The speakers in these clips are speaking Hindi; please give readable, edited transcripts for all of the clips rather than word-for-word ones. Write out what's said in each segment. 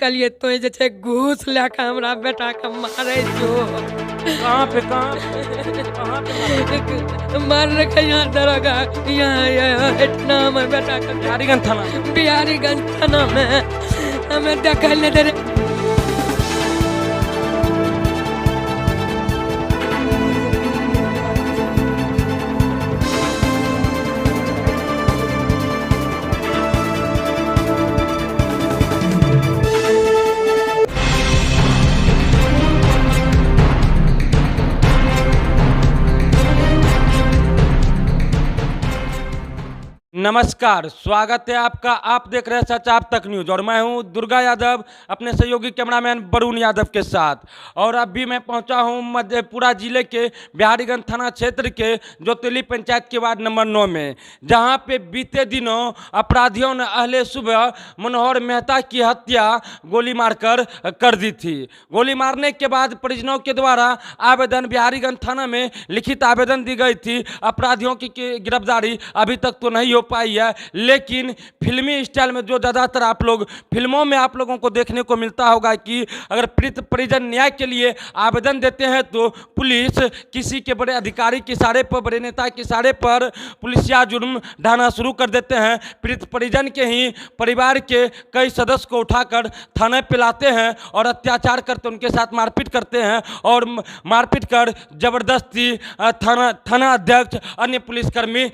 कलिए तो जे छे घूस लेके हमरा बेटा के मारे छो। कहाँ पे मार रखे यहाँ दरोगा, यहाँ इतना हमारे बेटा का बिहारीगंज थाना में हमें देखल नहीं दे रहे। नमस्कार, स्वागत है आपका। आप देख रहे हैं सच आप तक न्यूज और मैं हूं दुर्गा यादव अपने सहयोगी कैमरामैन वरुण यादव के साथ। और अभी मैं पहुंचा हूं मधेपुरा जिले के बिहारीगंज थाना क्षेत्र के जोतेली पंचायत के वार्ड नंबर 9 में, जहां पे बीते दिनों अपराधियों ने अहले सुबह मनोहर मेहता की हत्या गोली मारकर कर दी थी। गोली मारने के बाद परिजनों के द्वारा आवेदन बिहारीगंज थाना में लिखित आवेदन दी गई थी। अपराधियों की गिरफ्तारी अभी तक तो नहीं हो पाई है, लेकिन फिल्मी स्टाइल में जो ज़्यादातर आप लोग फिल्मों में आप लोगों को देखने को मिलता होगा कि अगर पीड़ित परिजन न्याय के लिए आवेदन देते हैं तो पुलिस किसी के बड़े अधिकारी के इशारे पर, बड़े नेता के इशारे पर पुलिसिया जुर्म ढाना शुरू कर देते हैं। पीड़ित परिजन के ही परिवार के कई सदस्य को उठाकर थाने पे लाते हैं और अत्याचार करते, उनके साथ मारपीट करते हैं और मारपीट कर जबरदस्ती थाना अध्यक्ष, अन्य पुलिसकर्मी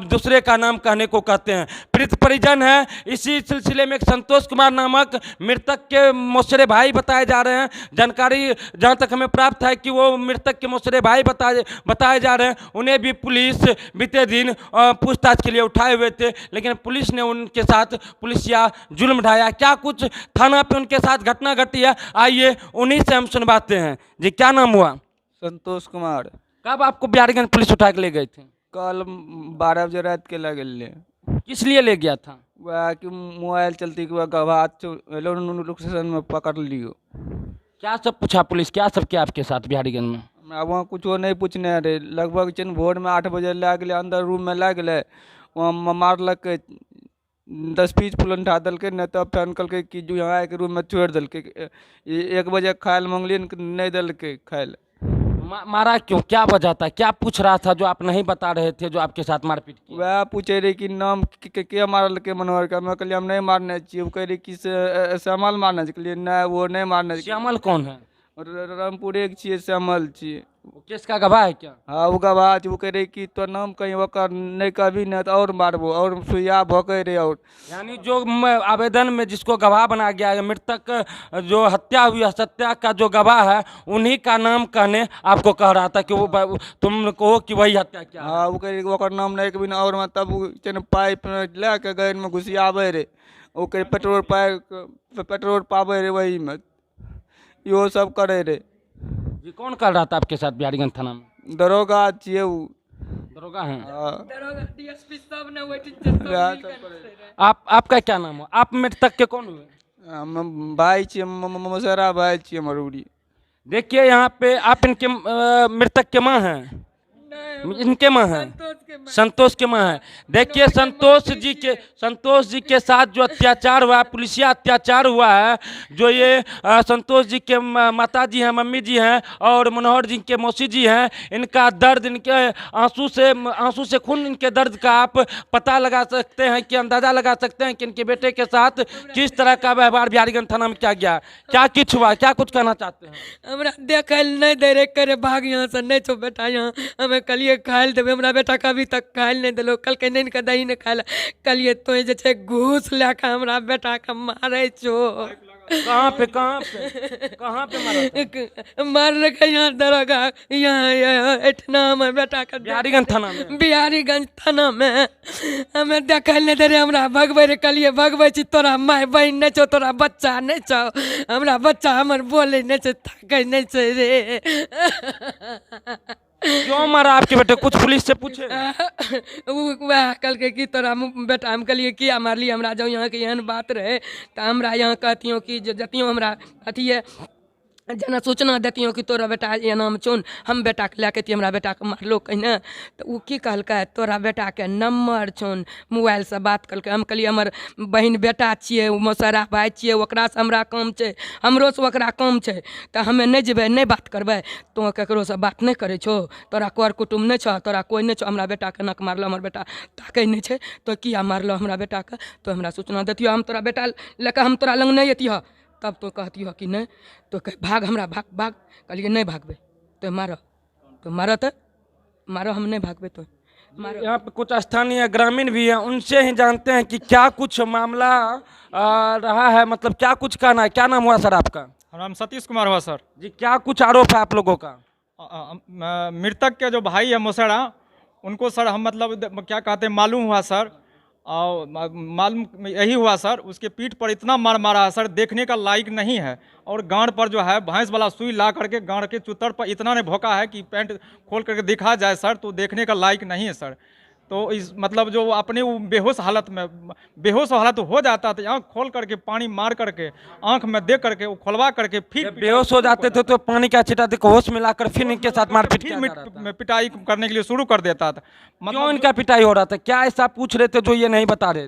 दूसरे का नाम कहने को कहते हैं। पीड़ित परिजन है। इसी सिलसिले में एक संतोष कुमार नामक मृतक के मौसेरे भाई बताए जा रहे हैं। जानकारी जहां तक हमें प्राप्त है कि वो मृतक के मौसेरे भाई बताए जा रहे हैं। उन्हें भी पुलिस बीते दिन पूछताछ के लिए उठाए हुए थे, लेकिन पुलिस ने उनके साथ पुलिसिया जुल्म ढाया। क्या कुछ थाना पे उनके साथ घटना घटी है, आइए उन्हीं से हम सुनवाते हैं। जी, क्या नाम हुआ? संतोष कुमार। कब आपको बिहारीगंज पुलिस उठा के ले गई थी? कल 12 बजे रात के लगे। किस लिए ले गया था? वह कि मोबाइल चलती कि गवाह लोकेशन में पकड़ लियो। क्या सब पूछा पुलिस, क्या सब किया आपके साथ बिहारीगंज में? वहाँ कुछ नहीं पूछने रहे। लगभग चन भोर में 8 बजे ला गए, अंदर रूम में ला गए, वहाँ मारलक 10-20 फुलन उठा दलके, नहीं तब फिर कहल कि जो यहाँ एक रूम में छोड़ दलके। 1 बजे खायल मंगली नहीं दलके खायल। मारा क्यों, क्या वजह था, क्या पूछ रहा था जो आप नहीं बता रहे थे, जो आपके साथ मारपीट की? वह पूछे रहे कि नाम क्या मारल के मनोहर का। मैं कहलिए हम नहीं मारने चाहिए। वो कह रही कि श्यामल मारना चाहिए। कहलिए नहीं, वो नहीं मारना चाहिए। श्यामल कौन है? रामपुरे के छिए, श्यामल छिए। किसका गवाह है क्या? हाँ, वो गवाह। वो कह रहे कि तो नाम कहीं वकर नहीं कभी नहीं तो और मारबो और सुइया भोके रहे। और यानी जो आवेदन में जिसको गवाह बनाया गया है, मृतक जो हत्या हुई है, हत्या का जो गवाह है, उन्हीं का नाम कहने आपको कह रहा था कि वो तुम कहो कि वही हत्या क्या? हाँ, वो कह रही वकर नाम नहीं कभी। और मैं तब पाइप ले के गए में घुसियाबे रे। वो कह पेट्रोल पावे रे, वही में यो सब करे रे। जी, कौन कर रहा था आपके साथ बिहारीगंज थाना में? दरोगा छिए। दरोगा हैं? दरोगा डीएसपी सब ने वही आपका क्या नाम है? आप मृतक के कौन हुए? भाई छिए, मौसेरा भाई छिए मरूड़ी। देखिए, यहाँ पे आप इनके मृतक के माँ हैं, इनके माँ हैं, संतोष के माँ है। देखिए, संतोष जी के साथ जो अत्याचार हुआ, पुलिसिया अत्याचार हुआ है, जो ये संतोष जी के माता जी हैं, मम्मी जी हैं और मनोहर जी के मौसी जी हैं, इनका दर्द, इनके आंसू से खून, इनके दर्द का आप पता लगा सकते हैं कि अंदाजा लगा सकते हैं कि इनके बेटे के साथ किस तरह का व्यवहार बिहारीगंज थाना में किया गया। क्या कुछ हुआ, क्या कुछ कहना चाहते हैं? हमरा देखल नहीं दे रे, करे भाग यहाँ से, नहीं छो बेटा यहाँ हमें कलिए खायल देवे। हमरा बेटा का अभी तक खायल नहीं दिलो। कल के नहीं दही नहीं खायल, कलिए तो जे छे घूस लेके हमरा बेटा के मारे छो। कहाँ पे मार रखे यहाँ दरोगा, यहाँ इतना हमारे बेटा का बिहारीगंज थाना में हमें देखल नहीं दे रे। हमरा भगवे रे, कलिए भगवे छी। तोरा माय बहन नहीं छो, तोरा बच्चा नहीं छो, हमरा बच्चा हमर बोले नहीं छे, ताके नहीं छे रे। क्यों मारा आपके बेटे, कुछ पुलिस से पूछे? वह कल के कि तोरा बेटा हम कहलिए किया मारली, हमरा जाओ यहाँ के एहन बात रहे तो हमरा यहाँ कहतियों कि जतियों हमरा अथी है जेना सूचना देतियों कि तोरा बेटा ये नाम चुन, हम बेटा के लेके हमरा बेटा के मारलो कहीं तो वो की कहलकै तोरा बेटा के नंबर चुन, मोबाइल से बात कलकै। हम कहलिए हमर बहन बेटा छिए, मौसेरा भाई छिए, ओकरा से हमरा काम छै, हमरो से ओकरा काम छै, तो हमें नहीं जेबै नहीं बात करबै। तो केकरो से बात नहीं करे छो, तोरा कर कुटुम नहीं छो, तोरा कोई नहीं छो, हमरा बेटा के नक मारलो, हमर बेटा ताकै नहीं छै, तो किया मारलो हमरा बेटा के, तो हमरा सूचना देतियो, हम तोरा बेटा लेके हम तोरा लंग नहीं अतियो। तब तो कहती हो कि नहीं, तो कह भाग हमरा भाग भाग। कहलिए नहीं भागबे तो मारो, तो मारो, तो मारो, हम नहीं भागबे तो मारो। यहाँ पे कुछ स्थानीय ग्रामीण भी हैं, उनसे ही जानते हैं कि क्या कुछ मामला रहा है, मतलब क्या कुछ कहना है। क्या नाम हुआ सर आपका? हमारा नाम सतीश कुमार हुआ सर। जी, क्या कुछ आरोप है आप लोगों का? मृतक के जो भाई है मौसेरा, उनको सर हम मतलब क्या कहते हैं मालूम हुआ सर, और मालूम यही हुआ सर, उसके पीठ पर इतना मार मारा है सर, देखने का लायक नहीं है। और गांड पर जो है भैंस वाला सुई ला करके गांड के चुतर पर इतना ने भोंका है कि पैंट खोल करके दिखा जाए सर तो देखने का लायक नहीं है सर। तो इस मतलब जो अपने वो बेहोश हालत हो जाता था, आँख खोल करके पानी मार करके आँख में दे करके वो खोलवा करके फिर बेहोश हो जाते थे तो पानी का छिटाते होश में लाकर फिर इनके साथ मारपीट किया जा रहा था। पिटाई करने के लिए शुरू कर देता था। क्यों इनका पिटाई हो रहा था? क्या ऐसा पूछ रहे थे जो ये नहीं बता रहे?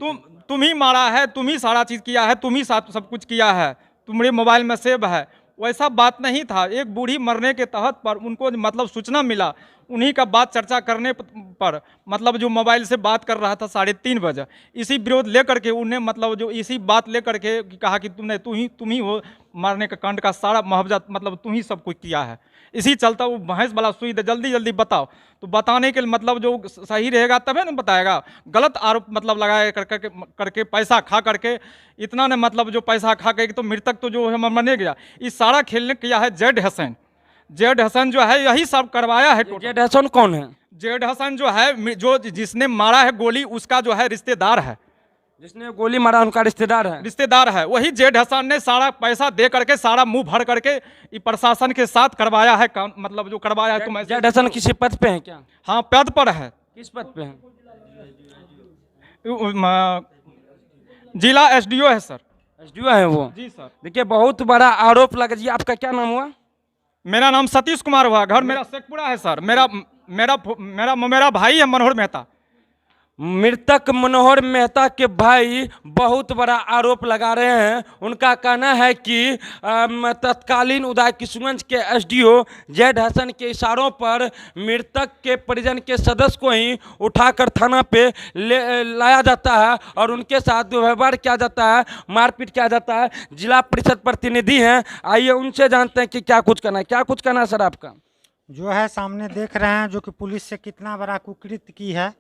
तुम ही मारा है, तुम ही सारा चीज किया है, तुम ही सब कुछ किया है, तुम्हारे मोबाइल में सेव है। वैसा बात नहीं था। एक बूढ़ी मरने के तहत पर उनको मतलब सूचना मिला, उन्हीं का बात चर्चा करने पर मतलब जो मोबाइल से बात कर रहा था 3:30 बजे, इसी विरोध लेकर के उन्हें मतलब जो इसी बात लेकर के कहा कि तुम ही हो मारने का कांड का सारा मुआवजा, मतलब तुम ही सब कुछ किया है। इसी चलता वो भैंस वाला सुई दे, जल्दी जल्दी बताओ। तो बताने के मतलब जो सही रहेगा तभी ना बताएगा। गलत आरोप मतलब लगाए करके पैसा खा करके इतना ने मतलब जो पैसा खा करके तो मृतक तो जो है मरने गया। इस सारा खेलने किया है जेड हसन जो है यही सब करवाया है। जेड हसन कौन है? जेड हसन जो है जो जिसने मारा है गोली, उसका जो है रिश्तेदार है। जिसने गोली मारा उनका रिश्तेदार है। वही जेड हसन ने सारा पैसा दे करके सारा मुंह भर करके प्रशासन के साथ करवाया है काम, मतलब जो करवाया है। तुम जेड हसन किसी पद पे है क्या? हाँ, पद पर है। किस पद पे है? जिला एसडीओ है सर। एसडीओ है वो? जी सर। देखिए बहुत बड़ा आरोप लगा जी। आपका क्या नाम हुआ? मेरा नाम सतीश कुमार हुआ, घर मेरा शेखपुरा है सर। मेरा भाई है मनोहर मेहता। मृतक मनोहर मेहता के भाई बहुत बड़ा आरोप लगा रहे हैं। उनका कहना है कि तत्कालीन उदय किशनगंज के एसडीओ जेड हसन के इशारों पर मृतक के परिजन के सदस्य को ही उठाकर थाना पे लाया जाता है और उनके साथ दुर्व्यवहार किया जाता है, मारपीट किया जाता है। जिला परिषद प्रतिनिधि हैं, आइए उनसे जानते हैं कि क्या कुछ करना है। क्या कुछ करना है सर आपका? जो है सामने देख रहे हैं जो कि पुलिस से कितना बड़ा कुकृत्य की है।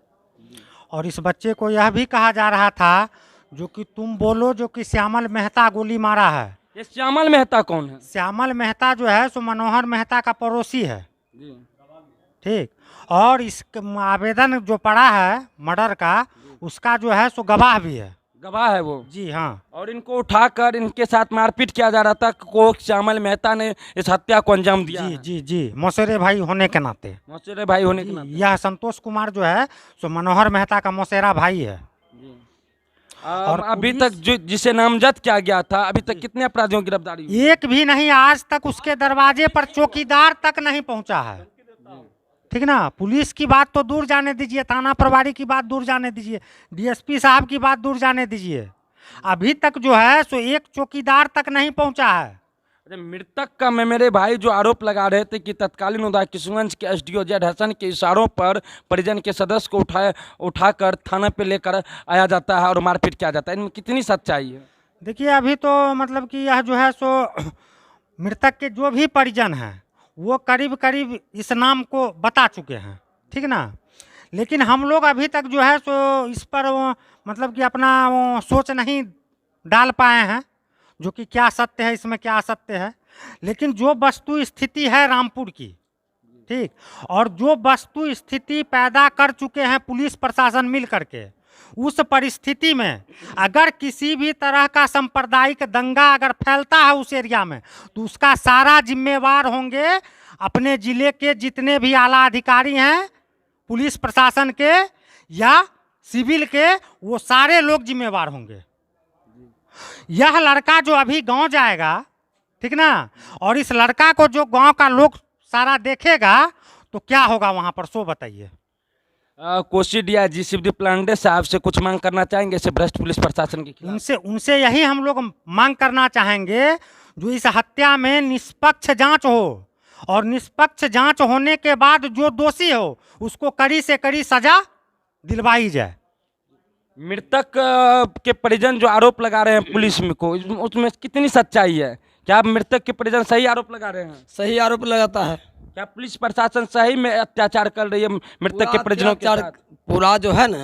और इस बच्चे को यह भी कहा जा रहा था जो कि तुम बोलो जो कि श्यामल मेहता गोली मारा है। ये श्यामल मेहता कौन है? श्यामल मेहता जो है सो मनोहर मेहता का पड़ोसी है। ठीक। और इस आवेदन जो पड़ा है मर्डर का, उसका जो है सो गवाह भी है। गवाह है वो? जी हाँ। और इनको उठाकर इनके साथ मारपीट किया जा रहा था। को श्यामल मेहता ने इस हत्या को अंजाम दिया। जी मौसेरे भाई होने के नाते। मौसेरे भाई होने के नाते यह संतोष कुमार जो है सो मनोहर मेहता का मौसेरा भाई है। और अभी तक जो जिसे नामजद किया गया था, अभी तक कितने अपराधियों की गिरफ्तारी हुई? एक भी नहीं। आज तक उसके दरवाजे पर चौकीदार तक नहीं पहुंचा है। ठीक ना। पुलिस की बात तो दूर जाने दीजिए, थाना प्रभारी की बात दूर जाने दीजिए, डीएसपी साहब की बात दूर जाने दीजिए, अभी तक जो है सो एक चौकीदार तक नहीं पहुंचा है। अरे मृतक का मेरे भाई जो आरोप लगा रहे थे कि तत्कालीन उदय किशनगंज के एसडीओ जेड हसन के इशारों पर परिजन के सदस्य को उठाकर थाना पे लेकर आया जाता है और मारपीट किया जाता है, इनमें कितनी सच्चाई है? देखिए अभी तो मतलब कि यह जो है सो मृतक के जो भी परिजन हैं वो करीब करीब इस नाम को बता चुके हैं। ठीक ना। लेकिन हम लोग अभी तक जो है सो इस पर मतलब कि अपना सोच नहीं डाल पाए हैं जो कि क्या सत्य है इसमें, क्या असत्य है। लेकिन जो वस्तु स्थिति है रामपुर की, ठीक, और जो वस्तु स्थिति पैदा कर चुके हैं पुलिस प्रशासन मिल करके, उस परिस्थिति में अगर किसी भी तरह का सांप्रदायिक दंगा अगर फैलता है उस एरिया में तो उसका सारा जिम्मेवार होंगे अपने ज़िले के जितने भी आला अधिकारी हैं, पुलिस प्रशासन के या सिविल के, वो सारे लोग जिम्मेवार होंगे। यह लड़का जो अभी गांव जाएगा, ठीक ना। और इस लड़का को जो गांव का लोग सारा देखेगा तो क्या होगा वहाँ पर, सो बताइए। कोसी डीआईजी शिवदीप पांडे साहब से कुछ मांग करना चाहेंगे इसे भ्रष्ट पुलिस प्रशासन के खिलाफ? उनसे यही हम लोग मांग करना चाहेंगे, जो इस हत्या में निष्पक्ष जांच हो, और निष्पक्ष जांच होने के बाद जो दोषी हो उसको कड़ी से कड़ी सजा दिलवाई जाए। मृतक के परिजन जो आरोप लगा रहे हैं पुलिस में को, उसमें कितनी सच्चाई है? क्या मृतक के परिजन सही आरोप लगा रहे हैं? सही आरोप लगाता है। क्या पुलिस प्रशासन सही में अत्याचार कर रही है मृतक के परिजनों के साथ? पूरा जो है ना,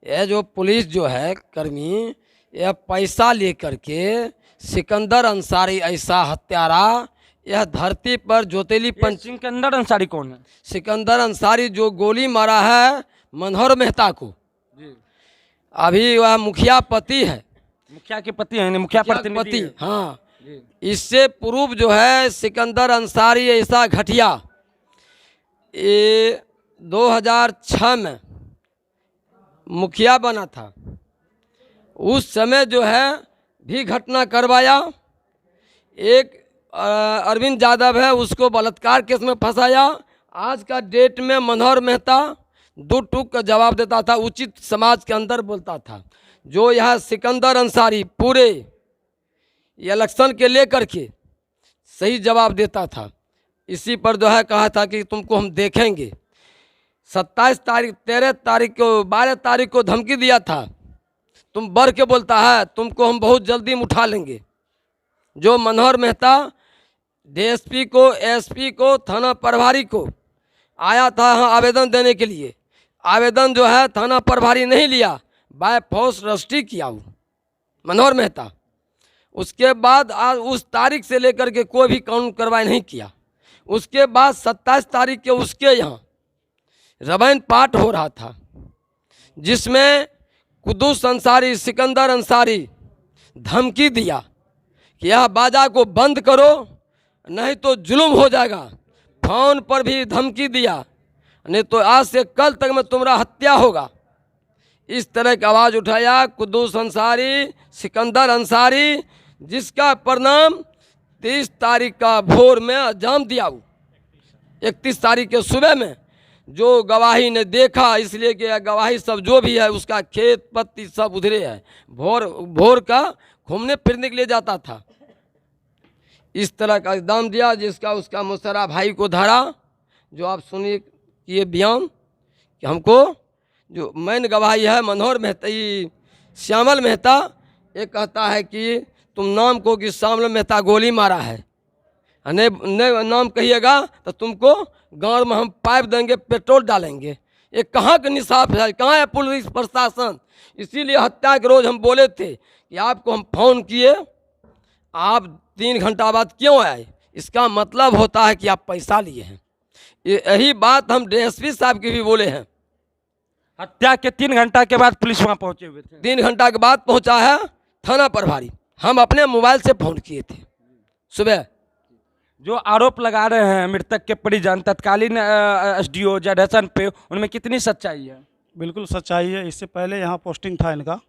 ये जो पुलिस जो है कर्मी, यह पैसा लेकर के सिकंदर अंसारी ऐसा हत्यारा यह धरती पर ज्योतिली सिकंदर अंसारी कौन है? सिकंदर अंसारी जो गोली मारा है मनोहर मेहता को, अभी वह मुखिया पति है, मुखिया के पति हैं, मुखिया पति। प्रतिनिधि। हाँ, इससे पूर्व जो है सिकंदर अंसारी ऐसा घटिया, ये 2006 में मुखिया बना था, उस समय जो है भी घटना करवाया। एक अरविंद यादव है, उसको बलात्कार केस में फंसाया। आज का डेट में मनोहर मेहता दो टूक का जवाब देता था, उचित समाज के अंदर बोलता था। जो यह सिकंदर अंसारी पूरे इलेक्शन के लेकर के सही जवाब देता था, इसी पर जो है कहा था कि तुमको हम देखेंगे। 27 तारीख 13 तारीख को 12 तारीख को धमकी दिया था, तुम बढ़ के बोलता है तुमको हम बहुत जल्दी में उठा लेंगे। जो मनोहर मेहता डीएसपी को, एसपी को, थाना प्रभारी को आया था हाँ आवेदन देने के लिए, आवेदन जो है थाना प्रभारी नहीं लिया, बाय फोर्स रजिस्ट्री किया वो मनोहर मेहता। उसके बाद आज उस तारीख से लेकर के कोई भी कानून कार्रवाई नहीं किया। उसके बाद 27 तारीख के उसके यहाँ रामायण पाठ हो रहा था, जिसमें कुद्दूस अंसारी, सिकंदर अंसारी धमकी दिया कि यह बाजा को बंद करो नहीं तो जुल्म हो जाएगा। फोन पर भी धमकी दिया, नहीं तो आज से कल तक में तुम्हारा हत्या होगा। इस तरह की आवाज़ उठाया कुद्दूस अंसारी, सिकंदर अंसारी, जिसका परिणाम 30 तारीख का भोर में अंजाम दिया। 31 तारीख के सुबह में जो गवाही ने देखा, इसलिए कि गवाही सब जो भी है उसका खेत पत्ती सब उधरे है, भोर का घूमने फिरने के लिए जाता था। इस तरह का इल्जाम दिया, जिसका उसका मुसर्रा भाई को धरा। जो आप सुनिए ये बयान कि हमको जो मैन गवाही है मनोहर मेहता, श्यामल मेहता, ये कहता है कि तुम नाम को कि श्यामल मेहता गोली मारा है, नहीं नाम कहिएगा तो तुमको गांव में हम पाइप देंगे, पेट्रोल डालेंगे। ये कहाँ का निसाफ है, कहाँ है पुलिस प्रशासन? इसीलिए हत्या के रोज हम बोले थे कि आपको हम फोन किए, आप 3 घंटा बाद क्यों आए? इसका मतलब होता है कि आप पैसा लिए हैं। यही बात हम डीएसपी साहब की भी बोले हैं। हत्या के 3 घंटा के बाद पुलिस वहां पहुंचे हुए थे। 3 घंटा के बाद पहुंचा है थाना प्रभारी, हम अपने मोबाइल से फोन किए थे सुबह। जो आरोप लगा रहे हैं मृतक के परिजन तत्कालीन एसडीओ जयढसन पे, उनमें कितनी सच्चाई है? बिल्कुल सच्चाई है। इससे पहले यहाँ पोस्टिंग था इनका,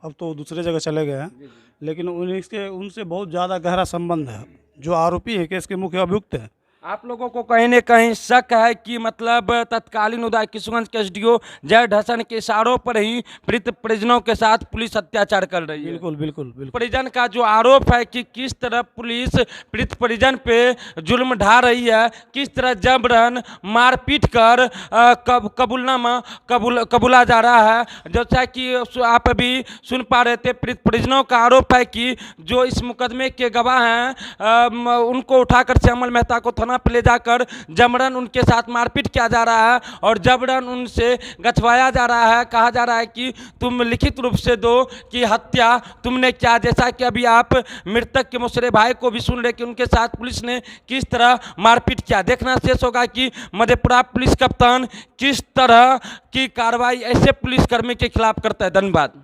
अब तो दूसरे जगह चले गए हैं, लेकिन उनसे बहुत ज़्यादा गहरा संबंध है। जो आरोपी है केस के मुख्य अभियुक्त हैं, आप लोगों को कहीं न कहीं शक है कि मतलब तत्कालीन उदय किशनगंज के एसडीओ जयढसन के इशारों पर ही पीड़ित परिजनों के साथ पुलिस अत्याचार कर रही है? बिल्कुल बिल्कुल बिल्कुल। परिजन का जो आरोप है कि किस तरह पुलिस पीड़ित परिजन पे जुल्म ढा रही है, किस तरह जबरन मारपीट कर कबूला जा रहा है। जैसा कि आप अभी सुन पा रहे थे, पीड़ित परिजनों का आरोप है कि जो इस मुकदमे के गवाह हैं उनको उठाकर श्यामल मेहता को थाना पे ले जाकर जबरन उनके साथ मारपीट किया जा रहा है और जबरन उनसे गथवाया जा रहा है। कहा जा रहा है कि तुम लिखित रूप से दो कि हत्या तुमने क्या। जैसा कि अभी आप मृतक के मुसरे भाई को भी सुन रहे कि उनके साथ पुलिस ने किस तरह मारपीट किया। देखना शेष होगा कि मधेपुरा पुलिस कप्तान किस तरह की कार्रवाई ऐसे पुलिसकर्मी के खिलाफ करता है। धन्यवाद।